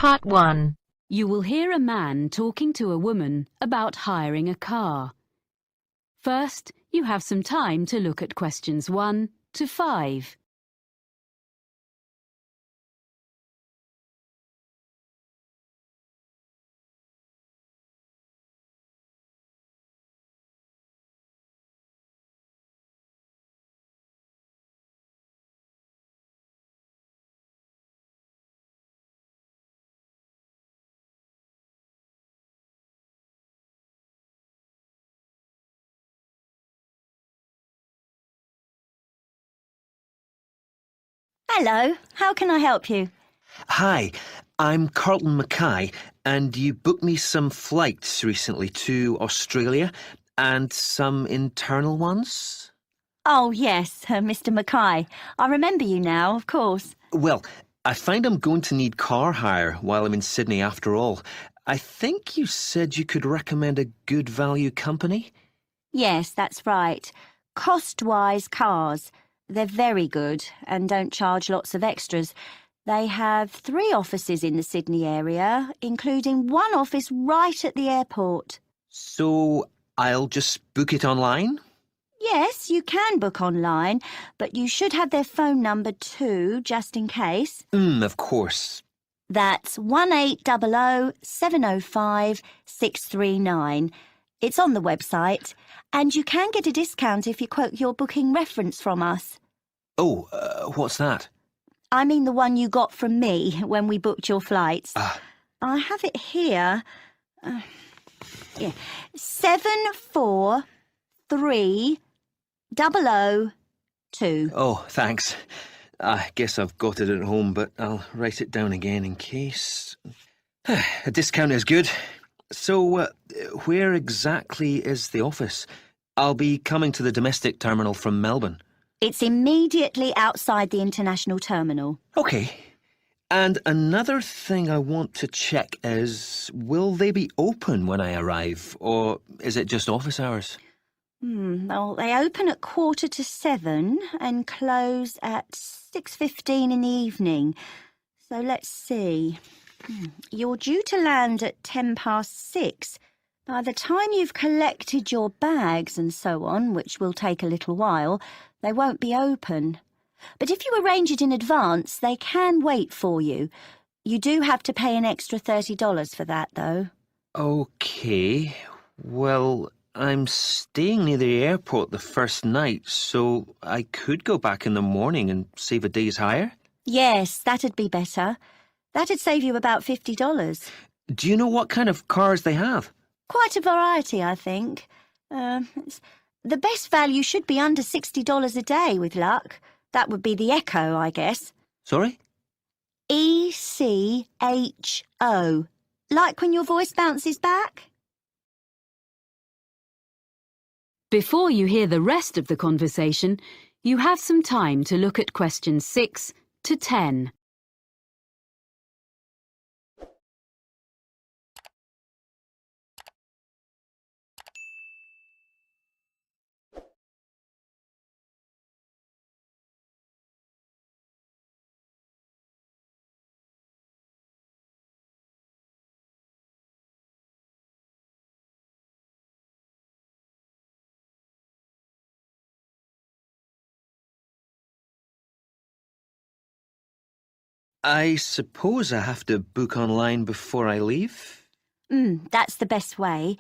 Part 1. You will hear a man talking to a woman about hiring a car. First, you have some time to look at questions 1 to 5. Hello, how can I help you? Hi, I'm Carlton Mackay, and you booked me some flights recently to Australia and some internal ones? Oh, yes, Mr. Mackay. I remember you now, of course. Well, I find I'm going to need car hire while I'm in Sydney after all. I think you said you could recommend a good value company? Yes, that's right. Cost-wise cars. They're very good and don't charge lots of extras. They have 3 offices in the Sydney area, including one office right at the airport. So I'll just book it online? Yes, you can book online, but you should have their phone number too, just in case. Of course. That's 1800 705 639. It's on the website, and you can get a discount if you quote your booking reference from us. Oh, what's that? I mean the one you got from me when we booked your flights. I have it here. 743002. Oh, thanks. I guess I've got it at home, but I'll write it down again in case. A discount is good. So, where exactly is the office? I'll be coming to the domestic terminal from Melbourne. It's immediately outside the international terminal. OK. And another thing I want to check is, will they be open when I arrive, or is it just office hours? Well, they open at 6:45 and close at 6:15 in the evening. So let's see. You're due to land at 6:10. By the time you've collected your bags and so on, which will take a little while, they won't be open. But if you arrange it in advance, they can wait for you. You do have to pay an extra $30 for that, though. OK. Well, I'm staying near the airport the first night, so I could go back in the morning and save a day's hire? Yes, that'd be better. That'd save you about $50. Do you know what kind of cars they have? Quite a variety, I think. The best value should be under $60 a day, with luck. That would be the Echo, I guess. Sorry? ECHO. Like when your voice bounces back? Before you hear the rest of the conversation, you have some time to look at questions 6 to 10. I suppose I have to book online before I leave? That's the best way.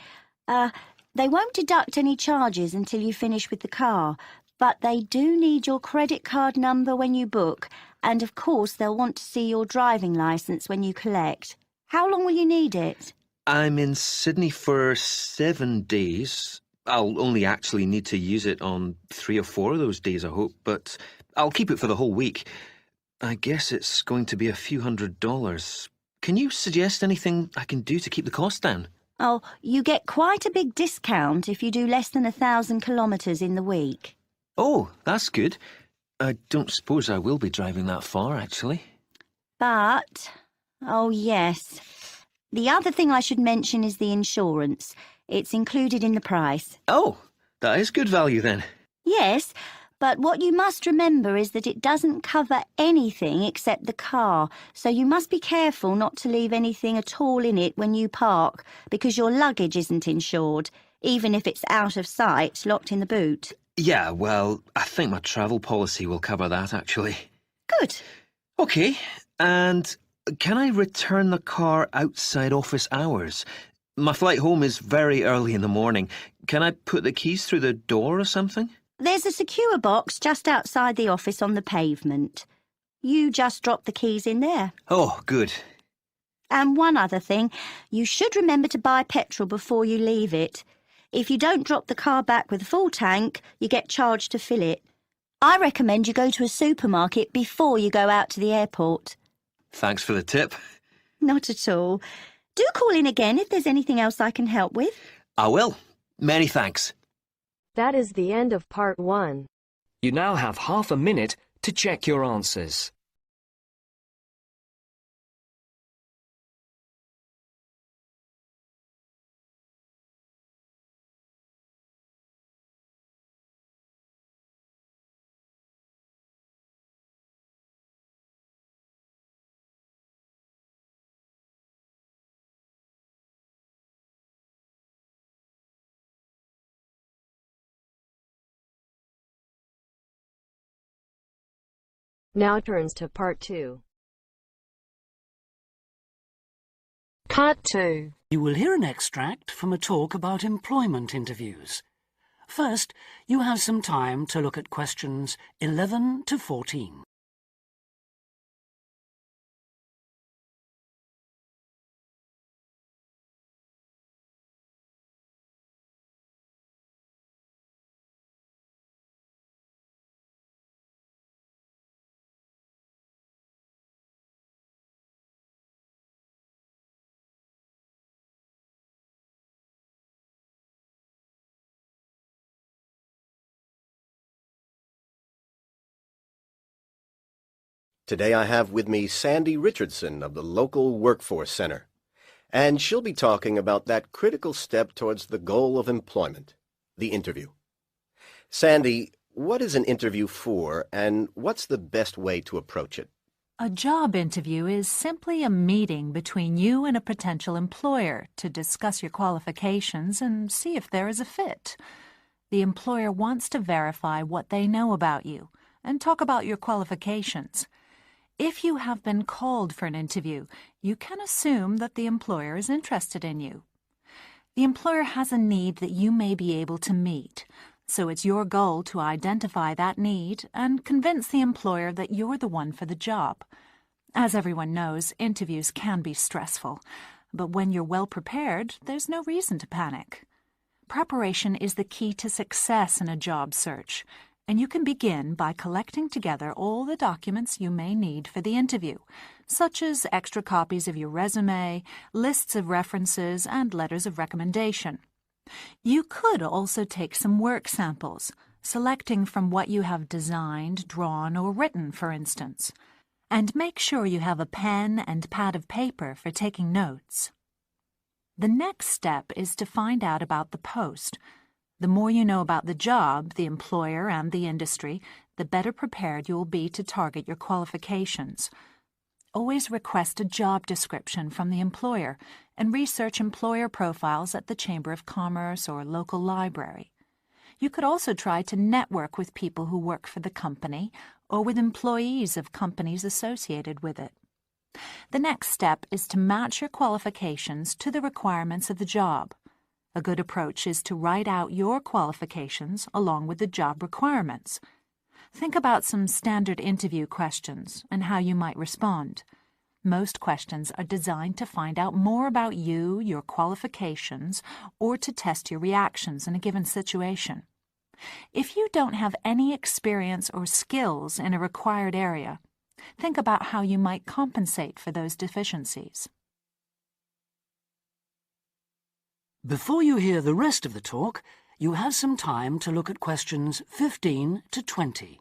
They won't deduct any charges until you finish with the car, but they do need your credit card number when you book, and of course they'll want to see your driving licence when you collect. How long will you need it? I'm in Sydney for 7 days. I'll only actually need to use it on 3 or 4 of those days, I hope, but I'll keep it for the whole week. I guess it's going to be a few $100s. Can you suggest anything I can do to keep the cost down? Oh, you get quite a big discount if you do less than 1,000 kilometres in the week. Oh, that's good. I don't suppose I will be driving that far, actually. But, oh yes, the other thing I should mention is the insurance. It's included in the price. Oh, that is good value then. Yes, But what you must remember is that it doesn't cover anything except the car, so you must be careful not to leave anything at all in it when you park, because your luggage isn't insured, even if it's out of sight, locked in the boot. Yeah, well, I think my travel policy will cover that, actually. Good. OK, and can I return the car outside office hours? My flight home is very early in the morning. Can I put the keys through the door or something? There's a secure box just outside the office on the pavement. You just drop the keys in there. Oh, good. And one other thing, you should remember to buy petrol before you leave it. If you don't drop the car back with a full tank, you get charged to fill it. I recommend you go to a supermarket before you go out to the airport. Thanks for the tip. Not at all. Do call in again if there's anything else I can help with. I will. Many thanks. That is the end of part 1. You now have half a minute to check your answers. Now turns to part 2. Part 2. You will hear an extract from a talk about employment interviews. First, you have some time to look at questions 11 to 14. Today I have with me Sandy Richardson of the local Workforce Center, and she'll be talking about that critical step towards the goal of employment, the interview. Sandy, what is an interview for, and what's the best way to approach it? A job interview is simply a meeting between you and a potential employer to discuss your qualifications and see if there is a fit. The employer wants to verify what they know about you and talk about your qualifications. If you have been called for an interview, you can assume that the employer is interested in you. The employer has a need that you may be able to meet, so it's your goal to identify that need and convince the employer that you're the one for the job. As everyone knows, interviews can be stressful, but when you're well prepared, there's no reason to panic. Preparation is the key to success in a job search, and you can begin by collecting together all the documents you may need for the interview, such as extra copies of your resume, lists of references, and letters of recommendation. You could also take some work samples, selecting from what you have designed, drawn, or written, for instance. And make sure you have a pen and pad of paper for taking notes. The next step is to find out about the post. The more you know about the job, the employer, and the industry, the better prepared you will be to target your qualifications. Always request a job description from the employer and research employer profiles at the Chamber of Commerce or local library. You could also try to network with people who work for the company or with employees of companies associated with it. The next step is to match your qualifications to the requirements of the job. A good approach is to write out your qualifications along with the job requirements. Think about some standard interview questions and how you might respond. Most questions are designed to find out more about you, your qualifications, or to test your reactions in a given situation. If you don't have any experience or skills in a required area, think about how you might compensate for those deficiencies. Before you hear the rest of the talk, you have some time to look at questions 15 to 20.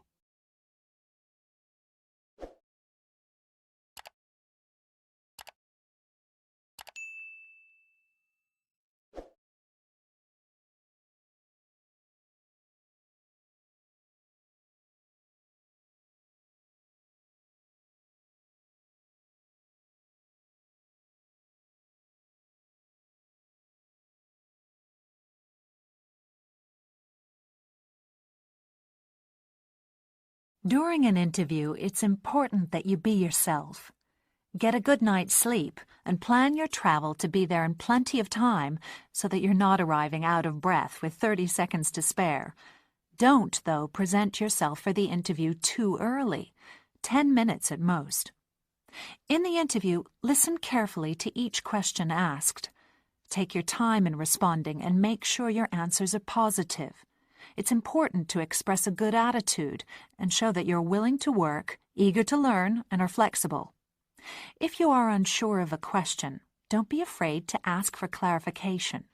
During an interview, it's important that you be yourself. Get a good night's sleep and plan your travel to be there in plenty of time so that you're not arriving out of breath with 30 seconds to spare. Don't, though, present yourself for the interview too early, 10 minutes at most. In the interview, listen carefully to each question asked. Take your time in responding and make sure your answers are positive. It's important to express a good attitude and show that you're willing to work, eager to learn, and are flexible. If you are unsure of a question, don't be afraid to ask for clarification.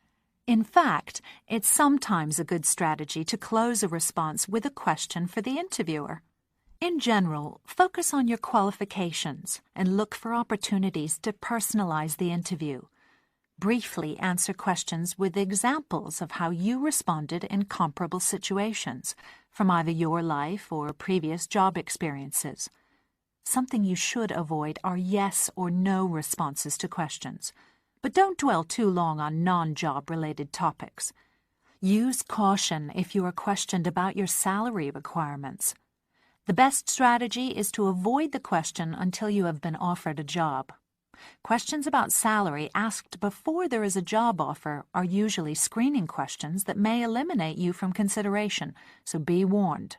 In fact, it's sometimes a good strategy to close a response with a question for the interviewer. In general, focus on your qualifications and look for opportunities to personalize the interview. Briefly answer questions with examples of how you responded in comparable situations, from either your life or previous job experiences. Something you should avoid are yes or no responses to questions, but don't dwell too long on non-job related topics. Use caution if you are questioned about your salary requirements. The best strategy is to avoid the question until you have been offered a job. Questions about salary asked before there is a job offer are usually screening questions that may eliminate you from consideration, so be warned.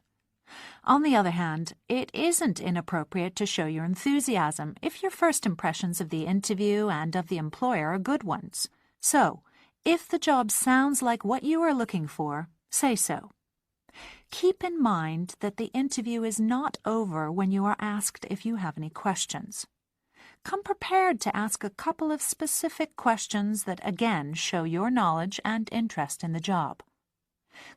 On the other hand, it isn't inappropriate to show your enthusiasm if your first impressions of the interview and of the employer are good ones. So, if the job sounds like what you are looking for, say so. Keep in mind that the interview is not over when you are asked if you have any questions. Come prepared to ask a couple of specific questions that again show your knowledge and interest in the job.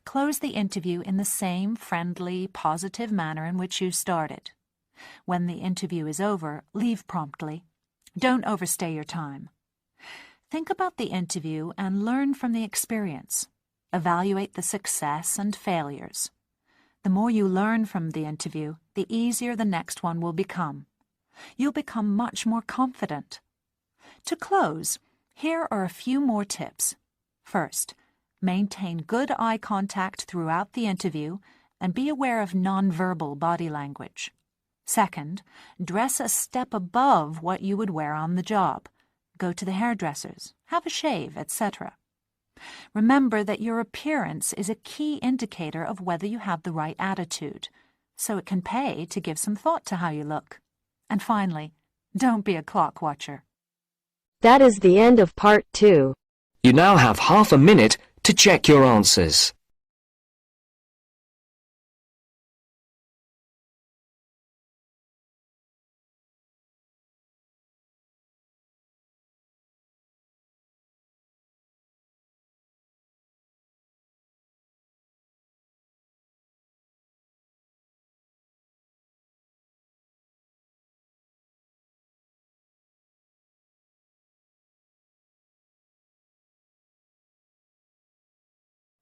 Close the interview in the same friendly, positive manner in which you started. When the interview is over, leave promptly. Don't overstay your time. Think about the interview and learn from the experience. Evaluate the success and failures. The more you learn from the interview, the easier the next one will become. You'll become much more confident. To close, here are a few more tips. First, maintain good eye contact throughout the interview and be aware of nonverbal body language. Second, dress a step above what you would wear on the job. Go to the hairdressers, have a shave, etc. Remember that your appearance is a key indicator of whether you have the right attitude, so it can pay to give some thought to how you look. And finally, don't be a clock watcher. That is the end of part 2. You now have half a minute to check your answers.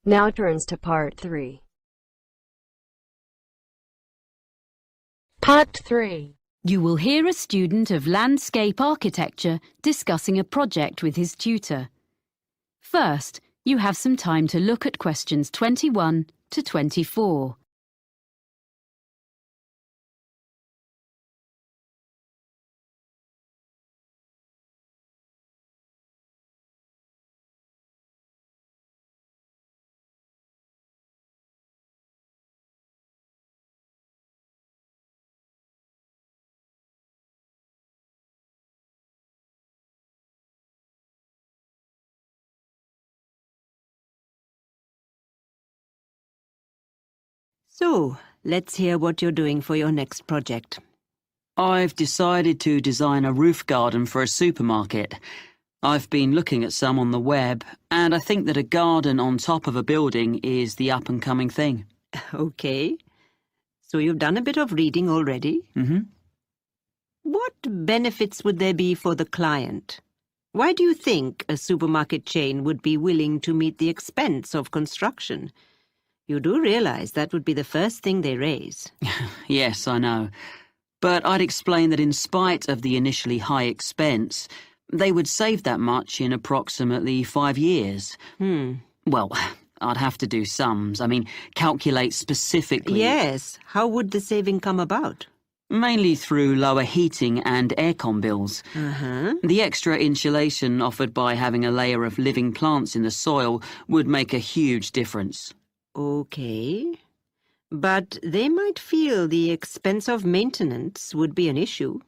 Now turns to part 3. Part 3. You will hear a student of landscape architecture discussing a project with his tutor. First, you have some time to look at questions 21 to 24. So, let's hear what you're doing for your next project. I've decided to design a roof garden for a supermarket. I've been looking at some on the web, and I think that a garden on top of a building is the up-and-coming thing. Okay. So you've done a bit of reading already? Mm-hmm. What benefits would there be for the client? Why do you think a supermarket chain would be willing to meet the expense of construction? You do realize that would be the first thing they raise. Yes, I know. But I'd explain that in spite of the initially high expense, they would save that much in approximately 5 years. Well, I'd have to do sums. I mean, calculate specifically. Yes, how would the saving come about? Mainly through lower heating and aircon bills. The extra insulation offered by having a layer of living plants in the soil would make a huge difference. Okay. But they might feel the expense of maintenance would be an issue.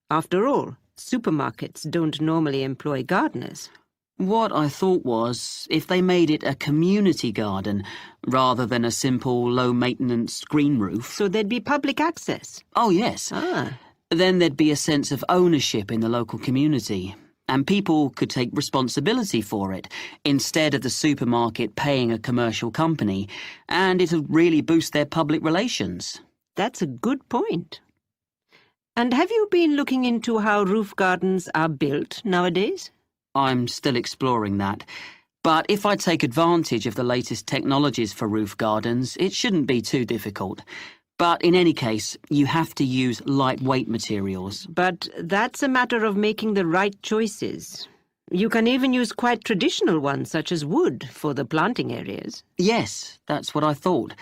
After all, supermarkets don't normally employ gardeners. What I thought was, if they made it a community garden, rather than a simple, low-maintenance green roof. So there'd be public access? Oh, yes. Then there'd be a sense of ownership in the local community, and people could take responsibility for it, instead of the supermarket paying a commercial company, and it'll really boost their public relations. That's a good point. And have you been looking into how roof gardens are built nowadays? I'm still exploring that. But if I take advantage of the latest technologies for roof gardens, it shouldn't be too difficult. But in any case, you have to use lightweight materials. But that's a matter of making the right choices. You can even use quite traditional ones, such as wood, for the planting areas. Yes, that's what I thought.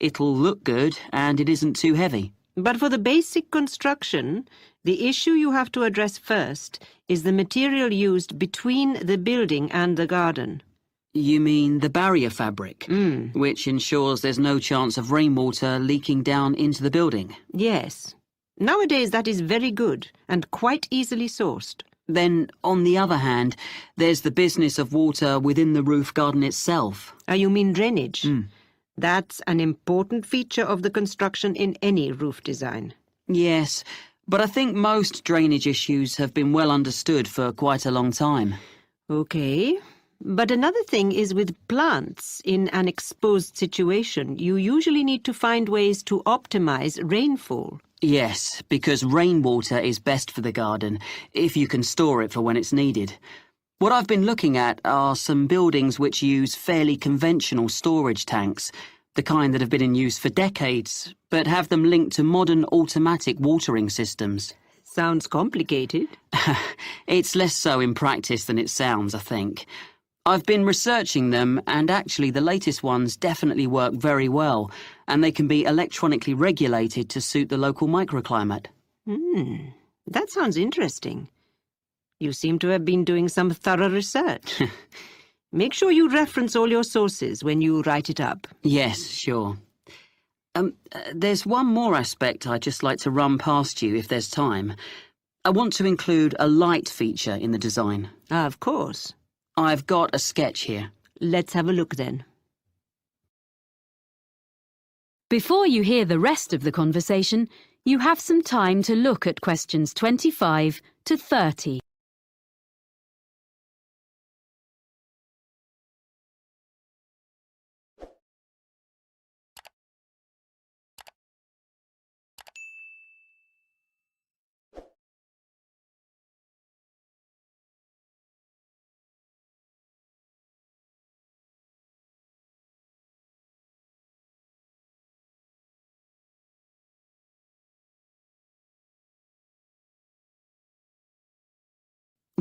It'll look good, and it isn't too heavy. But for the basic construction, the issue you have to address first is the material used between the building and the garden. You mean the barrier fabric, which ensures there's no chance of rainwater leaking down into the building? Yes. Nowadays that is very good and quite easily sourced. Then, on the other hand, there's the business of water within the roof garden itself. You mean drainage? That's an important feature of the construction in any roof design. Yes, but I think most drainage issues have been well understood for quite a long time. Okay. But another thing is with plants in an exposed situation, you usually need to find ways to optimize rainfall. Yes, because rainwater is best for the garden, if you can store it for when it's needed. What I've been looking at are some buildings which use fairly conventional storage tanks, the kind that have been in use for decades, but have them linked to modern automatic watering systems. Sounds complicated. It's less so in practice than it sounds, I think. I've been researching them, and actually the latest ones definitely work very well, and they can be electronically regulated to suit the local microclimate. That sounds interesting. You seem to have been doing some thorough research. Make sure you reference all your sources when you write it up. Yes, sure. There's one more aspect I'd just like to run past you if there's time. I want to include a light feature in the design. Of course. I've got a sketch here. Let's have a look then. Before you hear the rest of the conversation, you have some time to look at questions 25 to 30.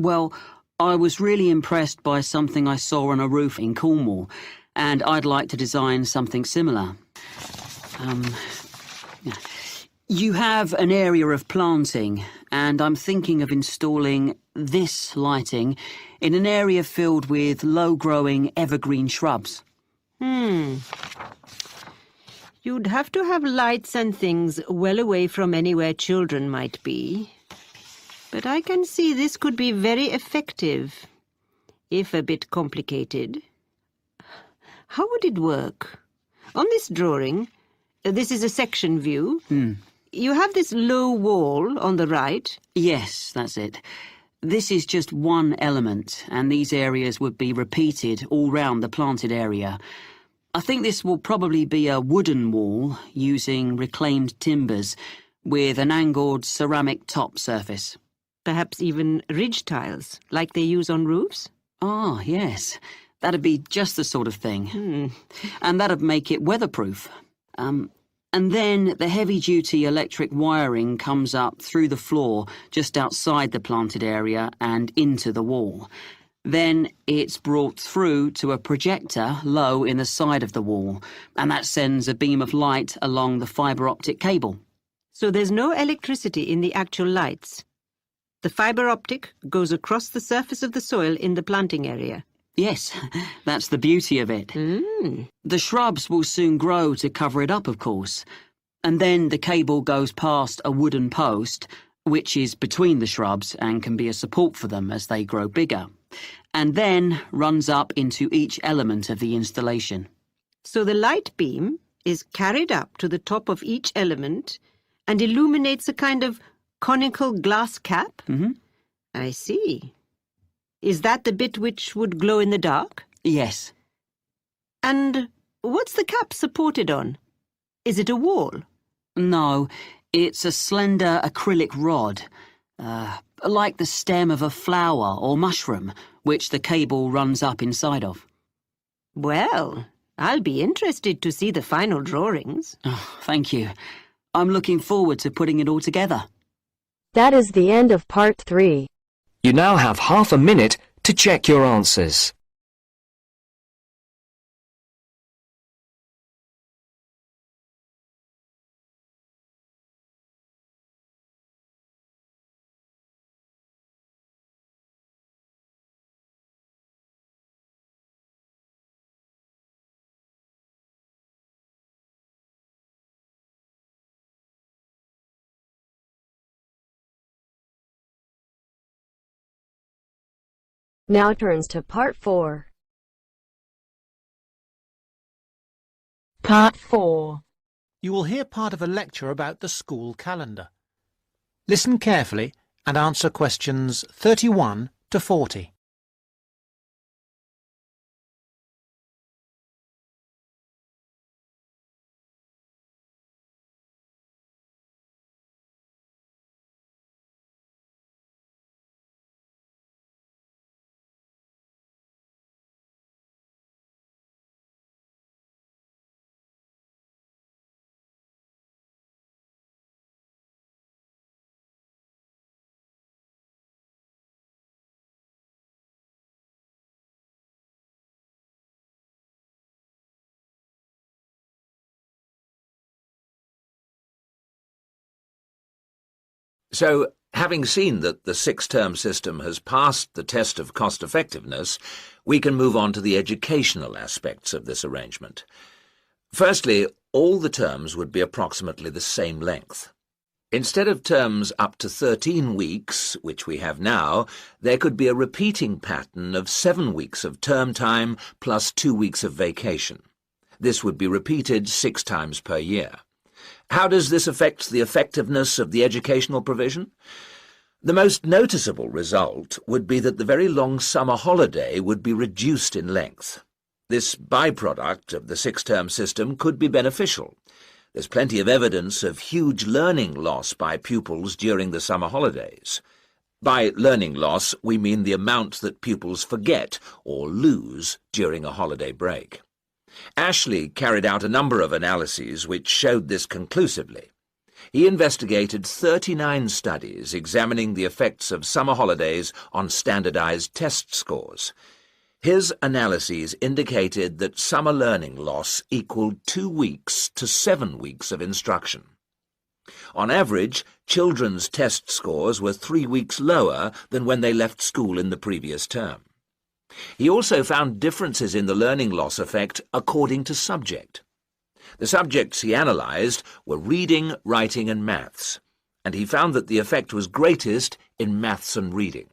Well, I was really impressed by something I saw on a roof in Cornwall, and I'd like to design something similar. You have an area of planting, and I'm thinking of installing this lighting in an area filled with low-growing evergreen shrubs. You'd have to have lights and things well away from anywhere children might be. But I can see this could be very effective, if a bit complicated. How would it work? On this drawing, this is a section view. You have this low wall on the right. Yes, that's it. This is just one element, and these areas would be repeated all round the planted area. I think this will probably be a wooden wall using reclaimed timbers with an angled ceramic top surface. Perhaps even ridge tiles, like they use on roofs? Ah, yes. That'd be just the sort of thing. And that'd make it weatherproof. And then the heavy-duty electric wiring comes up through the floor just outside the planted area and into the wall. Then it's brought through to a projector low in the side of the wall, and that sends a beam of light along the fibre optic cable. So there's no electricity in the actual lights. The fibre optic goes across the surface of the soil in the planting area. Yes, that's the beauty of it. The shrubs will soon grow to cover it up, of course. And then the cable goes past a wooden post, which is between the shrubs and can be a support for them as they grow bigger, and then runs up into each element of the installation. So the light beam is carried up to the top of each element and illuminates a kind of conical glass cap? I see. Is that the bit which would glow in the dark? Yes. And what's the cap supported on? Is it a wall? No, it's a slender acrylic rod, like the stem of a flower or mushroom, which the cable runs up inside of. Well, I'll be interested to see the final drawings. Oh, thank you. I'm looking forward to putting it all together. That is the end of part 3. You now have half a minute to check your answers. Now turns to part 4. Part 4. You will hear part of a lecture about the school calendar. Listen carefully and answer questions 31 to 40. So, having seen that the six-term system has passed the test of cost-effectiveness, we can move on to the educational aspects of this arrangement. Firstly, all the terms would be approximately the same length. Instead of terms up to 13 weeks, which we have now, there could be a repeating pattern of 7 weeks of term time plus 2 weeks of vacation. This would be repeated 6 times per year. How does this affect the effectiveness of the educational provision? The most noticeable result would be that the very long summer holiday would be reduced in length. This byproduct of the six-term system could be beneficial. There's plenty of evidence of huge learning loss by pupils during the summer holidays. By learning loss, we mean the amount that pupils forget or lose during a holiday break. Ashley carried out a number of analyses which showed this conclusively. He investigated 39 studies examining the effects of summer holidays on standardized test scores. His analyses indicated that summer learning loss equaled 2 weeks to 7 weeks of instruction. On average, children's test scores were 3 weeks lower than when they left school in the previous term. He also found differences in the learning loss effect according to subject. The subjects he analysed were reading, writing and maths, and he found that the effect was greatest in maths and reading.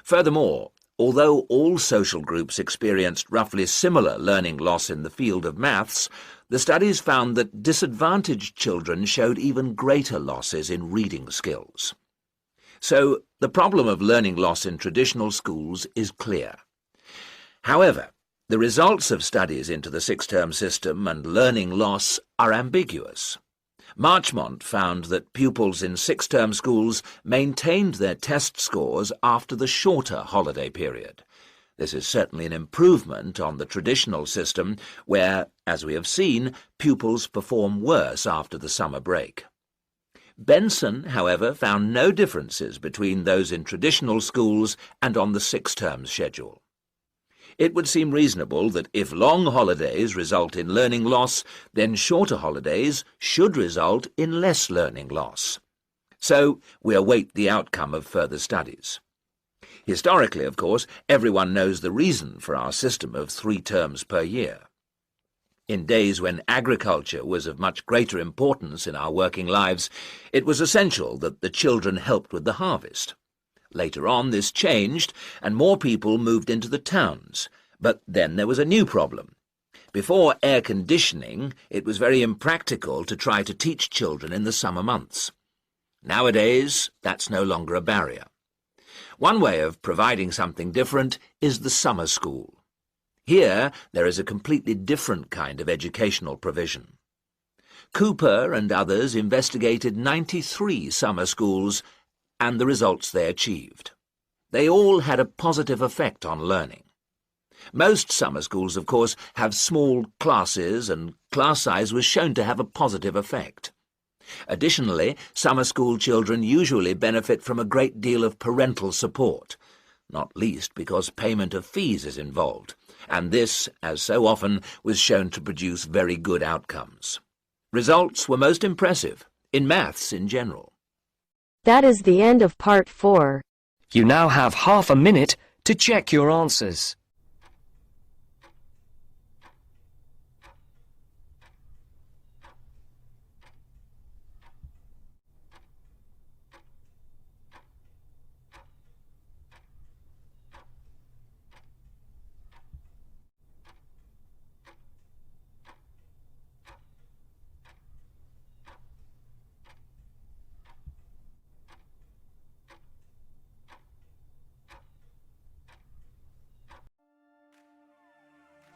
Furthermore, although all social groups experienced roughly similar learning loss in the field of maths, the studies found that disadvantaged children showed even greater losses in reading skills. So, the problem of learning loss in traditional schools is clear. However, the results of studies into the six-term system and learning loss are ambiguous. Marchmont found that pupils in six-term schools maintained their test scores after the shorter holiday period. This is certainly an improvement on the traditional system where, as we have seen, pupils perform worse after the summer break. Benson, however, found no differences between those in traditional schools and on the 6 terms schedule. It would seem reasonable that if long holidays result in learning loss, then shorter holidays should result in less learning loss. So we await the outcome of further studies. Historically, of course, everyone knows the reason for our system of 3 terms per year. In days when agriculture was of much greater importance in our working lives, it was essential that the children helped with the harvest. Later on, this changed, and more people moved into the towns. But then there was a new problem. Before air conditioning, it was very impractical to try to teach children in the summer months. Nowadays, that's no longer a barrier. One way of providing something different is the summer school. Here, there is a completely different kind of educational provision. Cooper and others investigated 93 summer schools and the results they achieved. They all had a positive effect on learning. Most summer schools, of course, have small classes, and class size was shown to have a positive effect. Additionally, summer school children usually benefit from a great deal of parental support, not least because payment of fees is involved, and this, as so often, was shown to produce very good outcomes. Results were most impressive, in maths in general. That is the end of part 4. You now have half a minute to check your answers.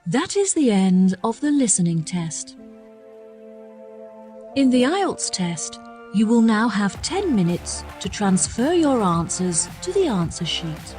That is the end of the listening test. In the IELTS test, you will now have 10 minutes to transfer your answers to the answer sheet.